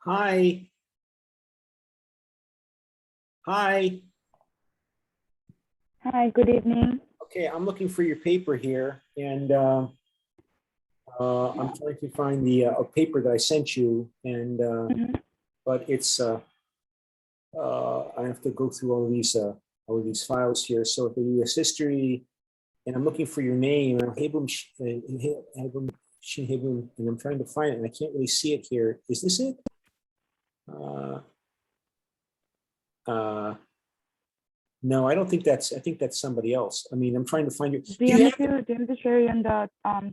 Hi. Hi. Hi, good evening. Okay, I'm looking for your paper here, and I'm trying to find the a paper that I sent you, and Mhm. but it's I have to go through all of these files here. So the U.S. history, and I'm looking for your name. Hebum, Hebum, Hebum, and I'm trying to find it, and I can't really see it here. Is this it? Uh, no, I don't think that's. I think that's somebody else. I mean, I'm trying to find you. Do you want me to share you on the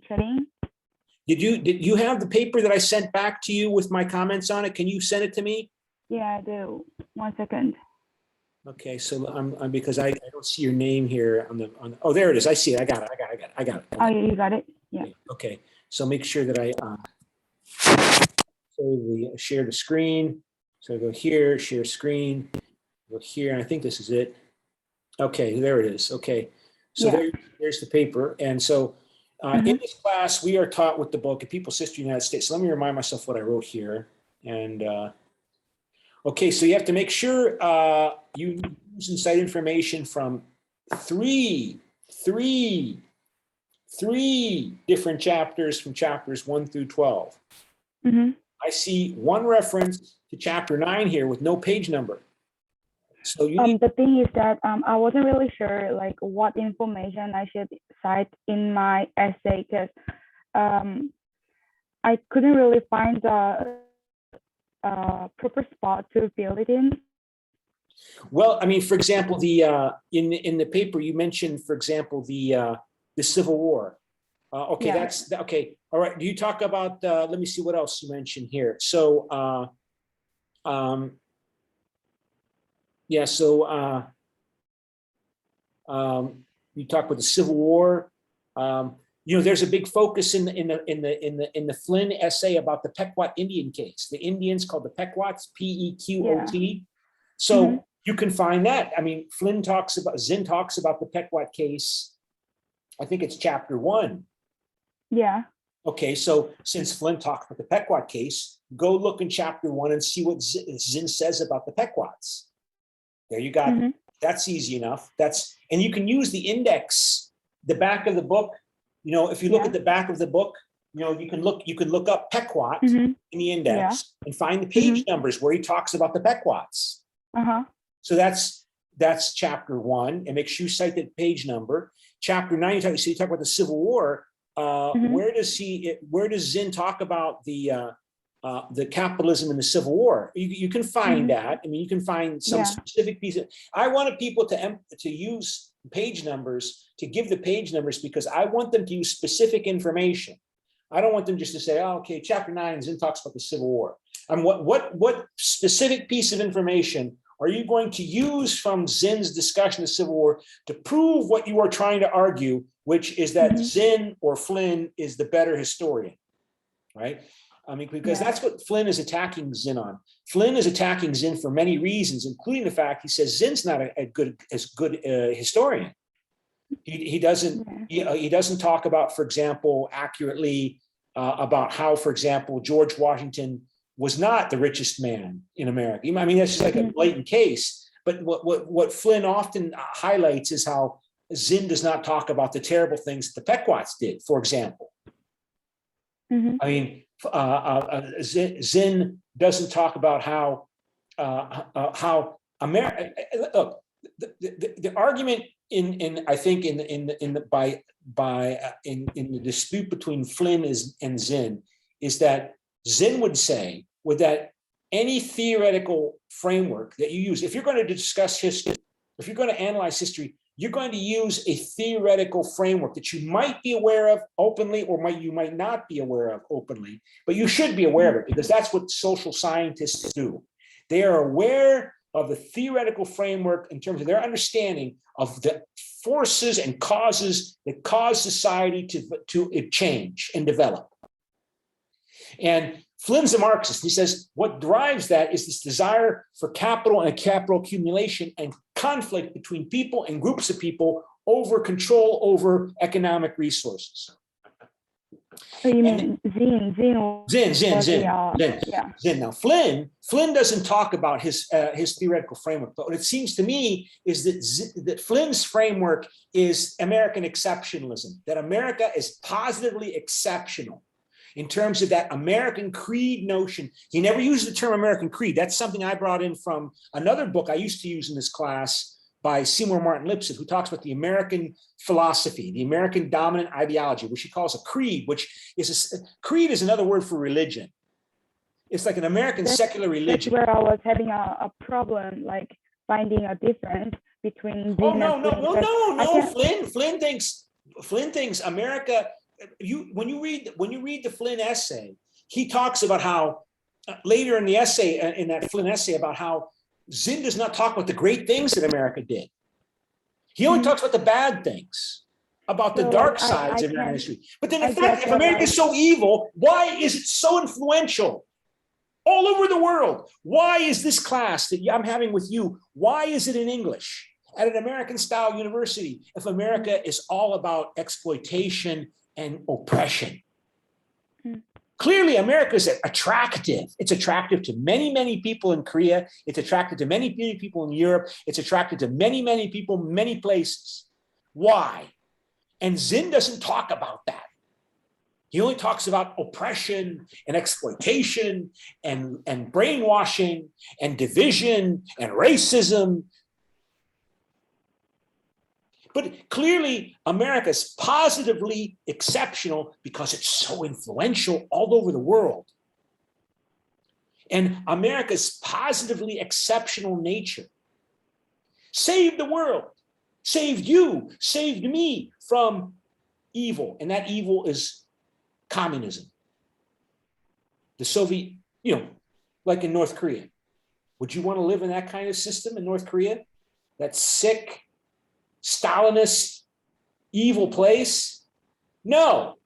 chatting? Did you have the paper that I sent back to you with my comments on it? Can you send it to me? Yeah, I do. 1 second. Okay, so I'm because I don't see your name here on the oh, there it is. I see it. I got it. Oh, you got it? Yeah. Okay, so make sure that I share the screen. So I go here, share screen, go here, and I think this is it. Okay, there it is. Okay, so Yeah. there's the paper. And so in this class, we are taught with the book, A People's History of the United States. So let me remind myself what I wrote here. And okay, so you have to make sure you use and cite information from three different chapters from chapters 1 through 12. Mm-hmm. I see one reference to chapter 9 here with no page number. So you need the thing is that I wasn't really sure like what information I should cite in my essay because I couldn't really find the proper spot to fill it in. well, I mean, for example, the in the paper you mentioned, for example, the Civil War. Okay, Yeah. that's okay. All right. Do you talk about? Let me see what else you mentioned here. So, yeah. So, you talk about the Civil War. You know, there's a big focus in the Flynn essay about the Pequot Indian case. The Indians called the Pequots, Pequot. Yeah. So you can find that. I mean, Zinn talks about the Pequot case. I think it's chapter 1. Yeah. Okay, so since Flynn talked about the Pequot case, go look in chapter 1 and see what Zinn says about the Pequots. There you got. That's easy enough. And you can use the index, the back of the book. You know, if you look at the back of the book, you know, you can look up Pequot in the index and find the page numbers where he talks about the Pequots. So that's chapter 1, and make sure you cite the page number. Chapter 9, you talk about the Civil War. Where does Zinn talk about the capitalism in the Civil War? You can find that. I mean, you can find some specific piece. I wanted people to use page numbers, to give the page numbers, because I want them to use specific information. I don't want them just to say, oh, okay, chapter 9, Zinn talks about the Civil War. What specific piece of information are you going to use from Zinn's discussion of the Civil War to prove what you are trying to argue, which is that Zinn or Flynn is the better historian, right? I mean, because that's what Flynn is attacking Zinn on. Flynn is attacking Zinn for many reasons, including the fact he says Zinn's not a good historian. He doesn't talk about, for example, accurately about how, for example, George Washington was not the richest man in America. I mean, that's just like a blatant case. But what Flynn often highlights is how Zinn does not talk about the terrible things that the Pequots did, for example. I mean, Zinn doesn't talk about how America. Look, the argument in I think in the dispute between Flynn and Zinn is that Zinn would say that any theoretical framework that you use, if you're going to discuss history, if you're going to analyze history, you're going to use a theoretical framework that you might be aware of openly, or you might not be aware of openly, but you should be aware of it, because that's what social scientists do. They are aware of the theoretical framework in terms of their understanding of the forces and causes that cause society to change and develop. And Flynn's a Marxist. He says what drives that is this desire for capital and capital accumulation and conflict between people and groups of people over control over economic resources. So you mean Zin? Zin. Now Flynn doesn't talk about his theoretical framework, but what it seems to me is that Flynn's framework is American exceptionalism, that America is positively exceptional in terms of that American creed notion. He never used the term American creed. That's something I brought in from another book I used to use in this class by Seymour Martin Lipset, who talks about the American philosophy, the American dominant ideology, which he calls a creed, which is creed is another word for religion. It's like an American secular religion. That's where I was having a problem, like finding a difference between. Flynn thinks America. When you read the Flynn essay, he talks about how later in the essay, in that Flynn essay, about how Zinn does not talk about the great things that America did. He only talks about the bad things, about the dark sides of American history. But then, in fact, if America is so evil, why is it so influential all over the world? Why is this class that I'm having with you, why is it in English at an American-style university if America is all about exploitation and oppression? Clearly, America is attractive. It's attractive to many, many people in Korea. It's attractive to many, many people in Europe. It's attractive to many, many people, many places. Why? And Zinn doesn't talk about that. He only talks about oppression and exploitation and brainwashing and division and racism. But clearly, America is positively exceptional because it's so influential all over the world. And America's positively exceptional nature saved the world, saved you, saved me from evil. And that evil is communism. The Soviet, like in North Korea. Would you want to live in that kind of system in North Korea? That sick, Stalinist, evil place? No.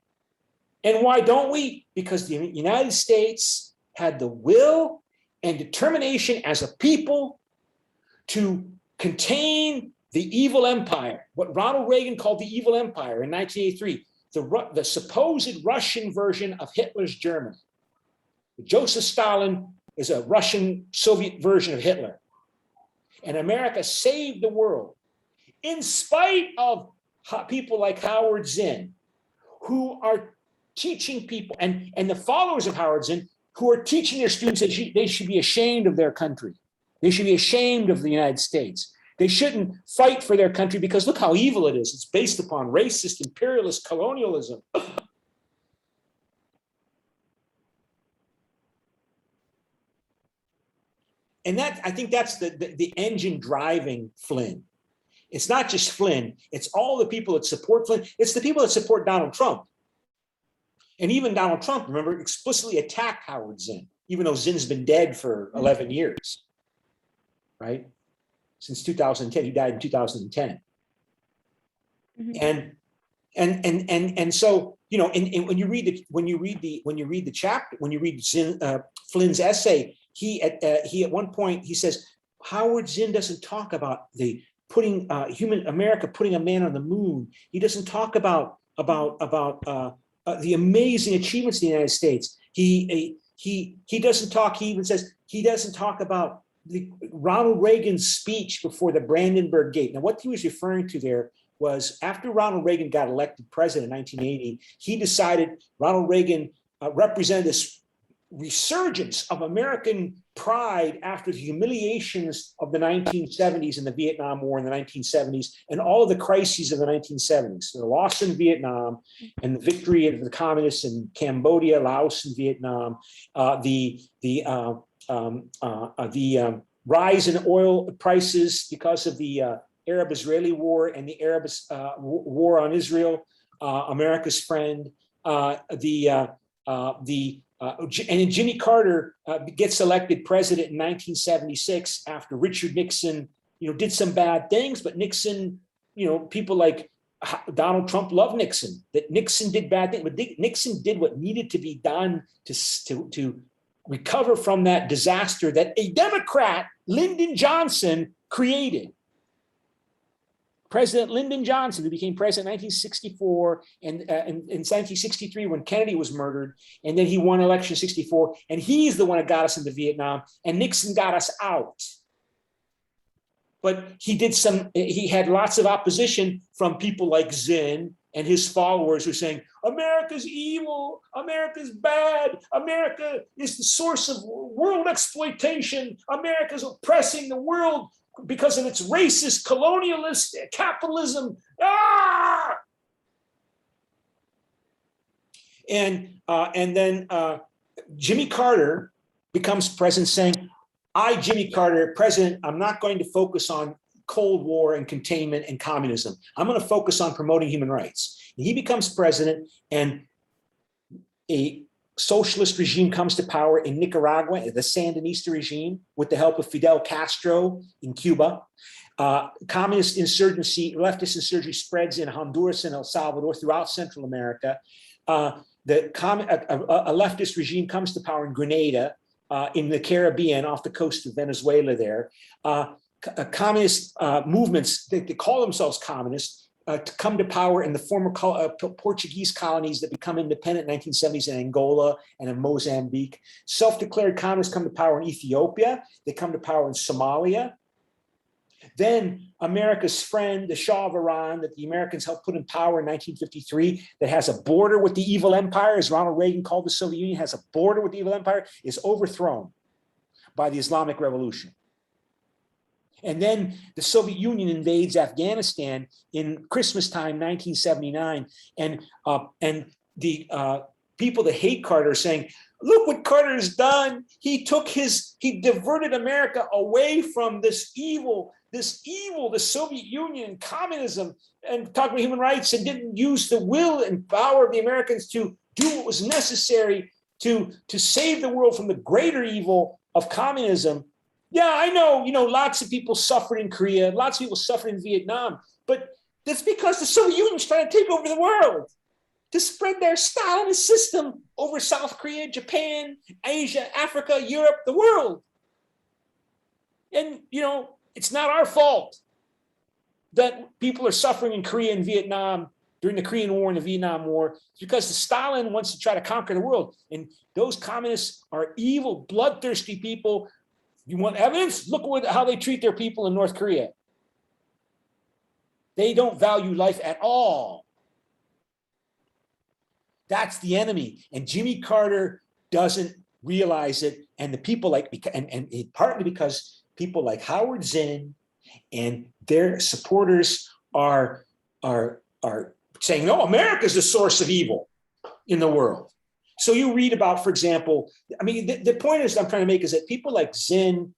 And why don't we? Because the United States had the will and determination as a people to contain the evil empire, what Ronald Reagan called the evil empire in 1983, the supposed Russian version of Hitler's Germany. Joseph Stalin is a Russian Soviet version of Hitler. And America saved the world in spite of people like Howard Zinn, who are teaching people, and the followers of Howard Zinn, who are teaching their students that they should be ashamed of their country. They should be ashamed of the United States. They shouldn't fight for their country because look how evil it is. It's based upon racist, imperialist colonialism. And I think that's the engine driving Flynn. It's not just Flynn, it's all the people that support Flynn. It's the people that support Donald Trump. And even Donald Trump, remember, explicitly attacked Howard Zinn, even though Zinn's been dead for 11 years, right? Since 2010, he died in 2010. And so, and when you read the chapter, when you read Flynn's essay, he at one point, he says, Howard Zinn doesn't talk about the putting America putting a man on the moon. He doesn't talk about the amazing achievements of the United States. He doesn't talk. He even says he doesn't talk about Ronald Reagan's speech before the Brandenburg Gate. Now, what he was referring to there was after Ronald Reagan got elected president in 1980, he decided Ronald Reagan represented this resurgence of American pride after the humiliations of the 1970s and the Vietnam War in the 1970s and all of the crises of the 1970s. So the loss in Vietnam and the victory of the communists in Cambodia, Laos, and Vietnam, the rise in oil prices because of the Arab-Israeli War and the Arab war on Israel, America's friend, and Jimmy Carter gets elected president in 1976 after Richard Nixon, did some bad things, but Nixon, people like Donald Trump loved Nixon, that Nixon did bad things, but Nixon did what needed to be done to recover from that disaster that a Democrat, Lyndon Johnson, created. President Lyndon Johnson, who became president in 1964 and in 1963 when Kennedy was murdered, and then he won election 64, and he's the one that got us into Vietnam, and Nixon got us out. But he had lots of opposition from people like Zinn and his followers who are saying, America's evil, America's bad, America is the source of world exploitation, America's oppressing the world because of its racist, colonialist capitalism. Ah! And then Jimmy Carter becomes president saying, I, Jimmy Carter, president, I'm not going to focus on Cold War and containment and communism. I'm going to focus on promoting human rights. And he becomes president, and a socialist regime comes to power in Nicaragua, the Sandinista regime, with the help of Fidel Castro in Cuba. Communist insurgency, leftist insurgency spreads in Honduras and El Salvador, throughout Central America. A leftist regime comes to power in Grenada, in the Caribbean, off the coast of Venezuela there. Communist movements, they call themselves communists, to come to power in the former Portuguese colonies that become independent in 1970s in Angola and in Mozambique. Self-declared communists come to power in Ethiopia. They come to power in Somalia. Then America's friend, the Shah of Iran, that the Americans helped put in power in 1953, that has a border with the evil empire, as Ronald Reagan called the Soviet Union, has a border with the evil empire, is overthrown by the Islamic Revolution. And then the Soviet Union invades Afghanistan in Christmas time, 1979. And the people that hate Carter are saying, look what Carter has done. He diverted America away from this evil, the Soviet Union, communism, and talking about human rights, and didn't use the will and power of the Americans to do what was necessary to save the world from the greater evil of communism. Yeah, I know, lots of people suffered in Korea, lots of people suffered in Vietnam, but that's because the Soviet Union's trying to take over the world, to spread their Stalinist system over South Korea, Japan, Asia, Africa, Europe, the world. And, it's not our fault that people are suffering in Korea and Vietnam during the Korean War and the Vietnam War. It's because Stalin wants to try to conquer the world. And those communists are evil, bloodthirsty people. You want evidence? Look how they treat their people in North Korea. They don't value life at all. That's the enemy. And Jimmy Carter doesn't realize it. And the people and partly because people like Howard Zinn and their supporters are saying, no, America's the source of evil in the world. So you read about, for example, the point I'm trying to make is that people like Zinn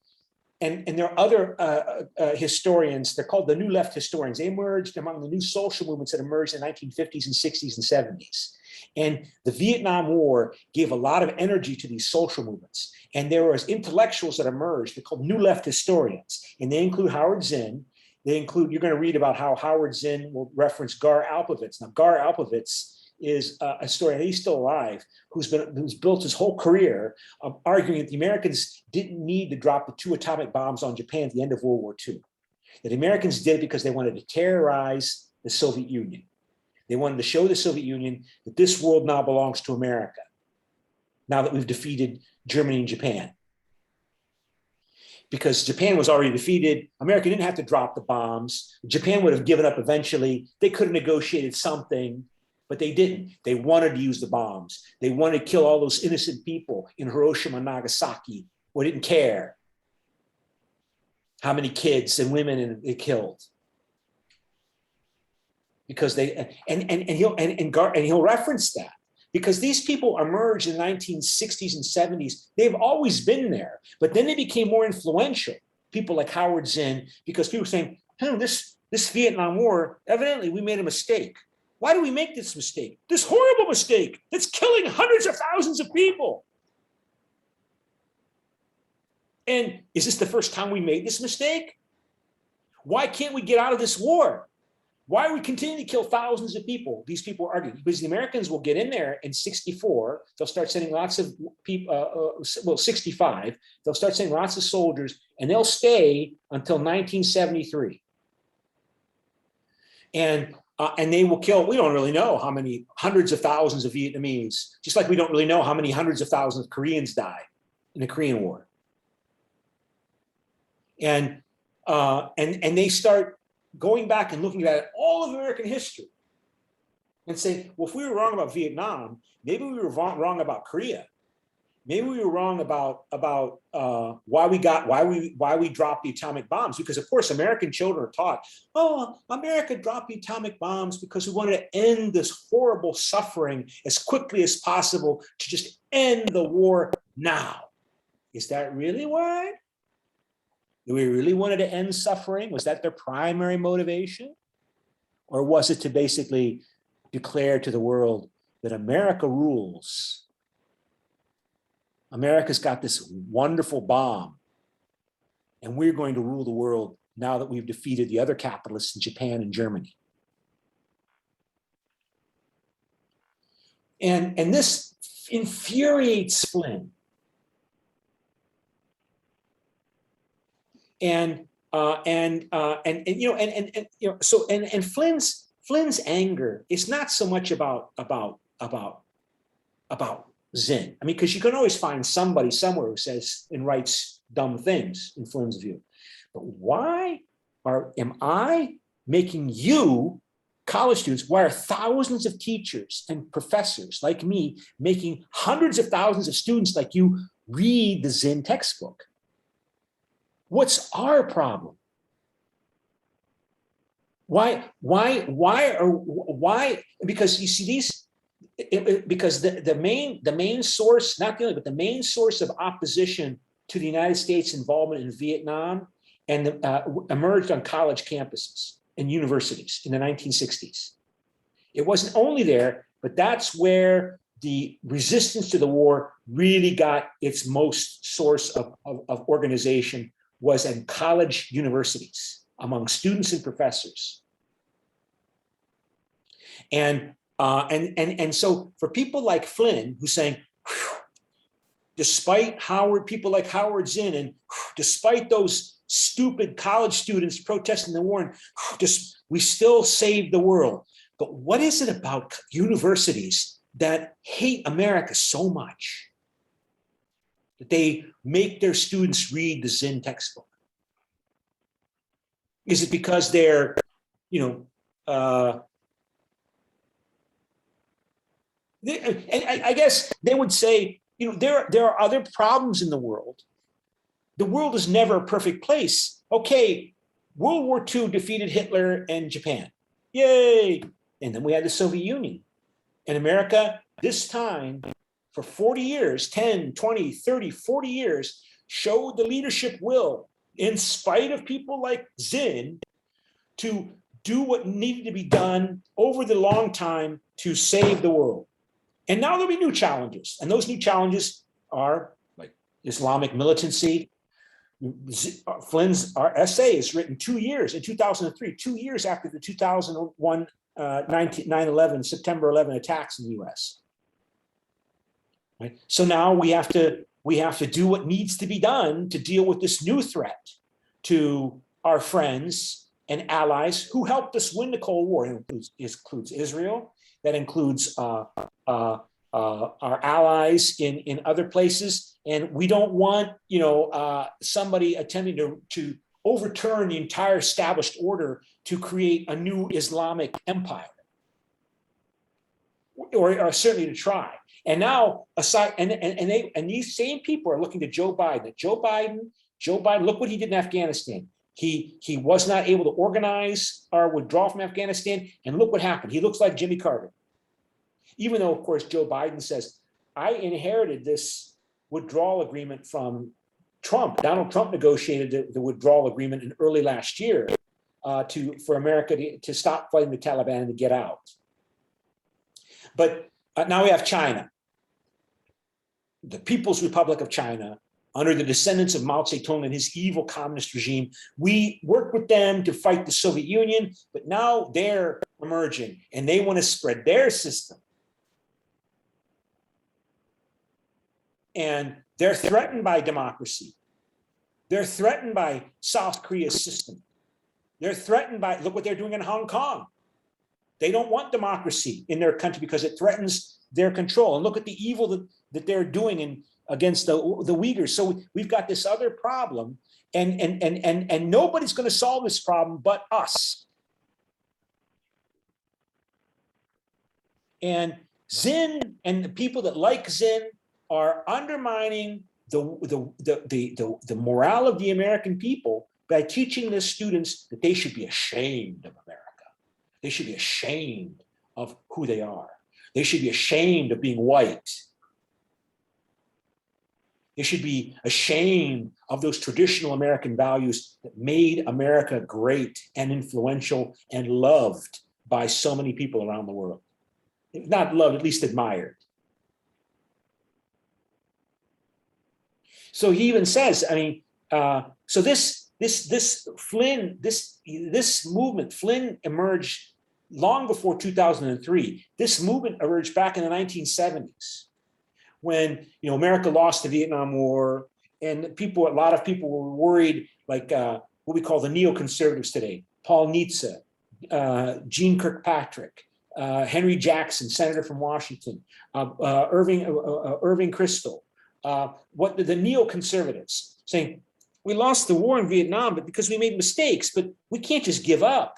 and there are other historians, they're called the New Left historians. They emerged among the new social movements that emerged in the 1950s and 60s and 70s. And the Vietnam War gave a lot of energy to these social movements. And there was intellectuals that emerged, they're called New Left historians. And they include Howard Zinn. You're going to read about how Howard Zinn will reference Gar Alpovitz. Now, Gar Alpovitz is a historian, he's still alive, who's built his whole career arguing that the Americans didn't need to drop the 2 atomic bombs on Japan at the end of World War II. That the Americans did it because they wanted to terrorize the Soviet Union. They wanted to show the Soviet Union that this world now belongs to America, now that we've defeated Germany and Japan. Because Japan was already defeated, America didn't have to drop the bombs. Japan would have given up eventually. They could have negotiated something, but they didn't. They wanted to use the bombs. They wanted to kill all those innocent people in Hiroshima and Nagasaki, who didn't care how many kids and women they killed. Because he'll reference that, because these people emerged in the 1960s and 70s. They've always been there, but then they became more influential. People like Howard Zinn, because people were saying, this Vietnam War, evidently we made a mistake. Why do we make this mistake? This horrible mistake that's killing hundreds of thousands of people. And is this the first time we made this mistake? Why can't we get out of this war? Why are we continuing to kill thousands of people? These people are arguing because the Americans will get in there in 64. They'll start sending lots of people, 65. They'll start sending lots of soldiers, and they'll stay until 1973. And they will kill, we don't really know how many hundreds of thousands of Vietnamese, just like we don't really know how many hundreds of thousands of Koreans died in the Korean War. And they start going back and looking at all of American history and say, well, if we were wrong about Vietnam, maybe we were wrong about Korea. Maybe we were wrong about why we dropped the atomic bombs, because of course American children are taught, oh, America dropped the atomic bombs because we wanted to end this horrible suffering as quickly as possible, to just end the war now. Is that really why? Do we really wanted to end suffering? Was that their primary motivation? Or was it to basically declare to the world that America rules? America's got this wonderful bomb, and we're going to rule the world now that we've defeated the other capitalists in Japan and Germany. And this infuriates Flynn. And Flynn's anger is not so much about Zinn. I mean, because you can always find somebody somewhere who says and writes dumb things in Flynn's view. But why am I making you, college students, why are thousands of teachers and professors like me making hundreds of thousands of students like you read the Zinn textbook? What's our problem? Why? Because you see because the main source, not the only, but the main source of opposition to the United States involvement in Vietnam and emerged on college campuses and universities in the 1960s. It wasn't only there, but that's where the resistance to the war really got its most source of organization, was in college universities among students and professors. And so for people like Flynn, who's saying, despite people like Howard Zinn, and despite those stupid college students protesting the war, we still saved the world. But what is it about universities that hate America so much that they make their students read the Zinn textbook? Is it because they're, I guess they would say, there are other problems in the world. The world is never a perfect place. Okay, World War II defeated Hitler and Japan. Yay! And then we had the Soviet Union. And America, this time, for 40 years, 10, 20, 30, 40 years, showed the leadership will, in spite of people like Zinn, to do what needed to be done over the long time to save the world. And now there'll be new challenges. And those new challenges are like Islamic militancy. Flynn's essay is written 2 years, in 2003, 2 years after the 2001 9/11, September 11 attacks in the US. Right? So now we have to do what needs to be done to deal with this new threat to our friends and allies who helped us win the Cold War. It includes Israel. That includes our allies in other places, and we don't want somebody attempting to overturn the entire established order to create a new Islamic empire, or certainly to try. And now, and these same people are looking to Joe Biden. Joe Biden, look what he did in Afghanistan. He was not able to organize our withdrawal from Afghanistan, and look what happened. He looks like Jimmy Carter. Even though, of course, Joe Biden says, I inherited this withdrawal agreement from Trump. Donald Trump negotiated the withdrawal agreement in early last year for America to stop fighting the Taliban and to get out. But now we have China, the People's Republic of China, under the descendants of Mao Zedong and his evil communist regime. We worked with them to fight the Soviet Union, but now they're emerging and they want to spread their system. And they're threatened by democracy. They're threatened by South Korea's system. They're threatened by, look what they're doing in Hong Kong. They don't want democracy in their country because it threatens their control. And look at the evil that they're doing against the Uyghurs. So we've got this other problem, and nobody's going to solve this problem but us. And Zinn and the people that like Zinn are undermining the morale of the American people by teaching the students that they should be ashamed of America. They should be ashamed of who they are. They should be ashamed of being white. They should be ashamed of those traditional American values that made America great and influential and loved by so many people around the world. If not loved, at least admired. So he even says, I mean, so this movement, Flynn emerged long before 2003. This movement emerged back in the 1970s when, you know, America lost the Vietnam War, and a lot of people were worried, like what we call the neoconservatives today, Paul Nietzsche, Gene Kirkpatrick, Henry Jackson, senator from Washington, Irving Kristol, what the neoconservatives saying, we lost the war in Vietnam, but because we made mistakes, but we can't just give up.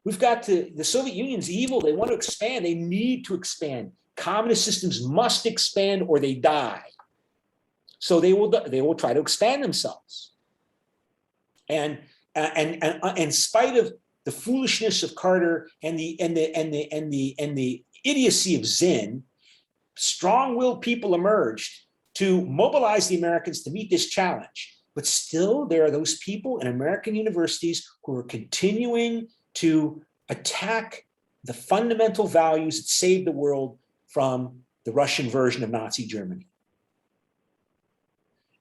We've got to, the Soviet Union's evil, they want to expand, they need to expand. Communist systems must expand or they die. So they will try to expand themselves. And in spite of the foolishness of Carter and the idiocy of Zinn, strong-willed people emerged to mobilize the Americans to meet this challenge. But still, there are those people in American universities who are continuing to attack the fundamental values that saved the world from the Russian version of Nazi Germany.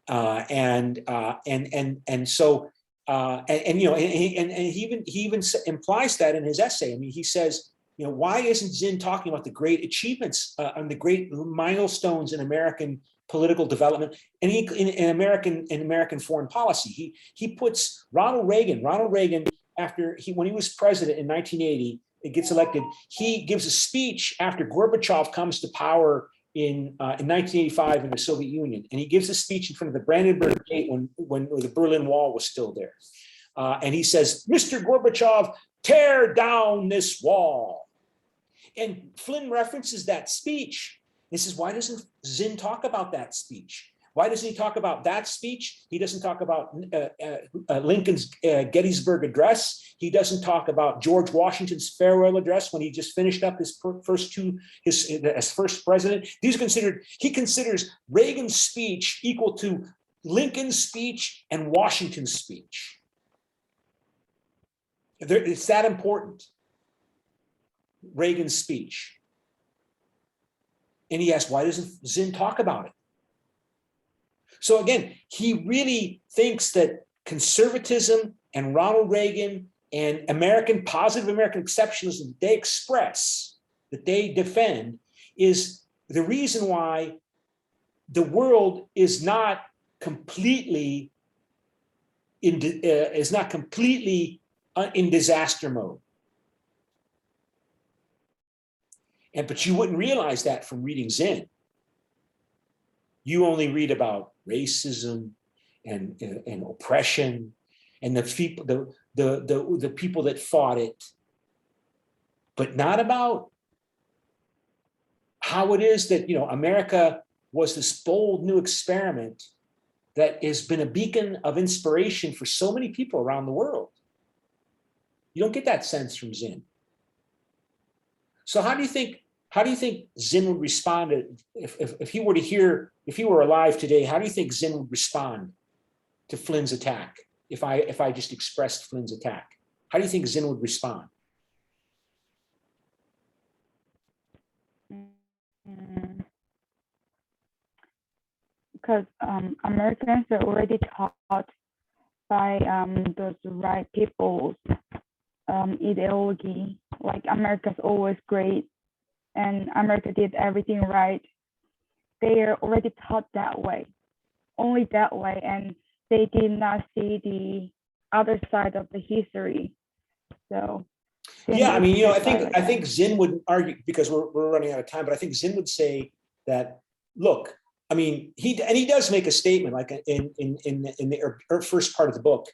And he even implies that in his essay. I mean, he says, you know, why isn't Zinn talking about the great achievements and the great milestones in American political development and in American foreign policy? He puts Ronald Reagan when he was president in 1980, it gets elected. He gives a speech after Gorbachev comes to power in 1985 in the Soviet Union, and he gives a speech in front of the Brandenburg Gate when the Berlin Wall was still there, and he says, "Mr. Gorbachev, tear down this wall." And Flynn references that speech. He says, why doesn't Zinn talk about that speech? Why doesn't he talk about that speech? He doesn't talk about Lincoln's Gettysburg Address. He doesn't talk about George Washington's farewell address when he just finished up his as first president. He considers Reagan's speech equal to Lincoln's speech and Washington's speech. It's that important, Reagan's speech. And he asks, why doesn't Zinn talk about it? So again, he really thinks that conservatism and Ronald Reagan and positive American exceptionalism that they express, that they defend, is the reason why the world is not completely in disaster mode. But you wouldn't realize that from reading Zinn. You only read about racism and oppression and the people that fought it, but not about how it is that, you know, America was this bold new experiment that has been a beacon of inspiration for so many people around the world. You don't get that sense from Zinn. So how do you think Zinn would respond if he were alive today? How do you think Zinn would respond to Flynn's attack? If I just expressed Flynn's attack, how do you think Zinn would respond? Because Americans are already taught by those right people's ideology, like America's always great and America did everything right. They are already taught that way, only that way, and they did not see the other side of the history. So Yeah, I mean, like I think Zinn would argue, because we're running out of time, but I think Zinn would say that, look, I mean, he does make a statement like in the first part of the book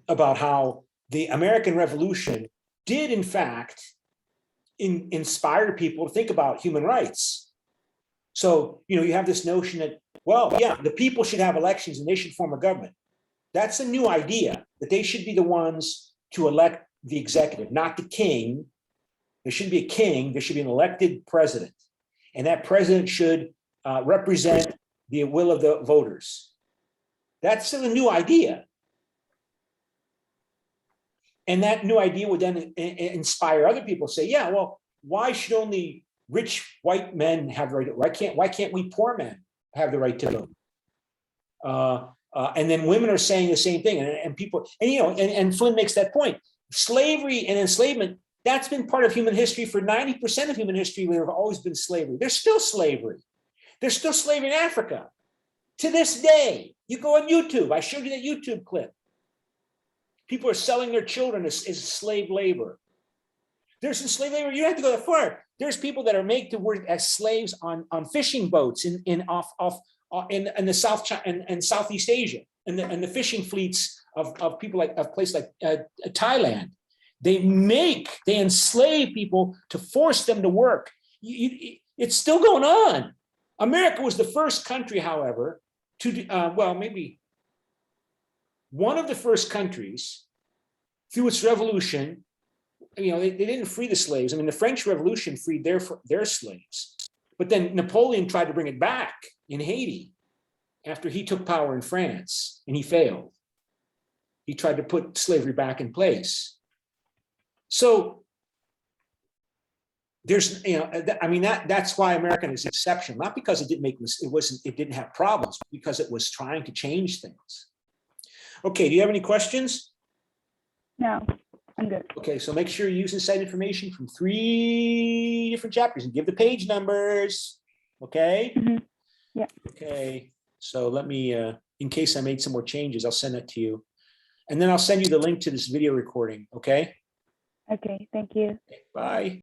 about how the American Revolution did in fact inspire people to think about human rights. So, you have this notion that, well, yeah, the people should have elections and they should form a government. That's a new idea, that they should be the ones to elect the executive, not the king. There shouldn't be a king, there should be an elected president. And that president should represent the will of the voters. That's still a new idea. And that new idea would then inspire other people to say, yeah, well, why should only rich white men have the right? Why can't we poor men have the right to vote? And then women are saying the same thing, and people, and Flynn makes that point. Slavery and enslavement, that's been part of human history for 90% of human history. There have always been slavery. There's still slavery. There's still slavery in Africa to this day. You go on YouTube. I showed you that YouTube clip. People are selling their children as slave labor. There's some slave labor. You don't have to go that far. There's people that are made to work as slaves on fishing boats in the South and Southeast Asia, and the fishing fleets of people of places like Thailand. They enslave people to force them to work. It's still going on. America was the first country, however, to maybe one of the first countries through its revolution. They didn't free the slaves. I mean, the French Revolution freed their slaves, but then Napoleon tried to bring it back in Haiti after he took power in France, and he failed. He tried to put slavery back in place. So there's, that's why America is exceptional, not because it didn't have problems, because it was trying to change things. Okay, do you have any questions? No, I'm good. Okay, so make sure you use inside information from 3 different chapters and give the page numbers. Okay? Mm-hmm. Yeah. Okay, so let me, in case I made some more changes, I'll send that to you. And then I'll send you the link to this video recording, okay? Okay, thank you. Bye.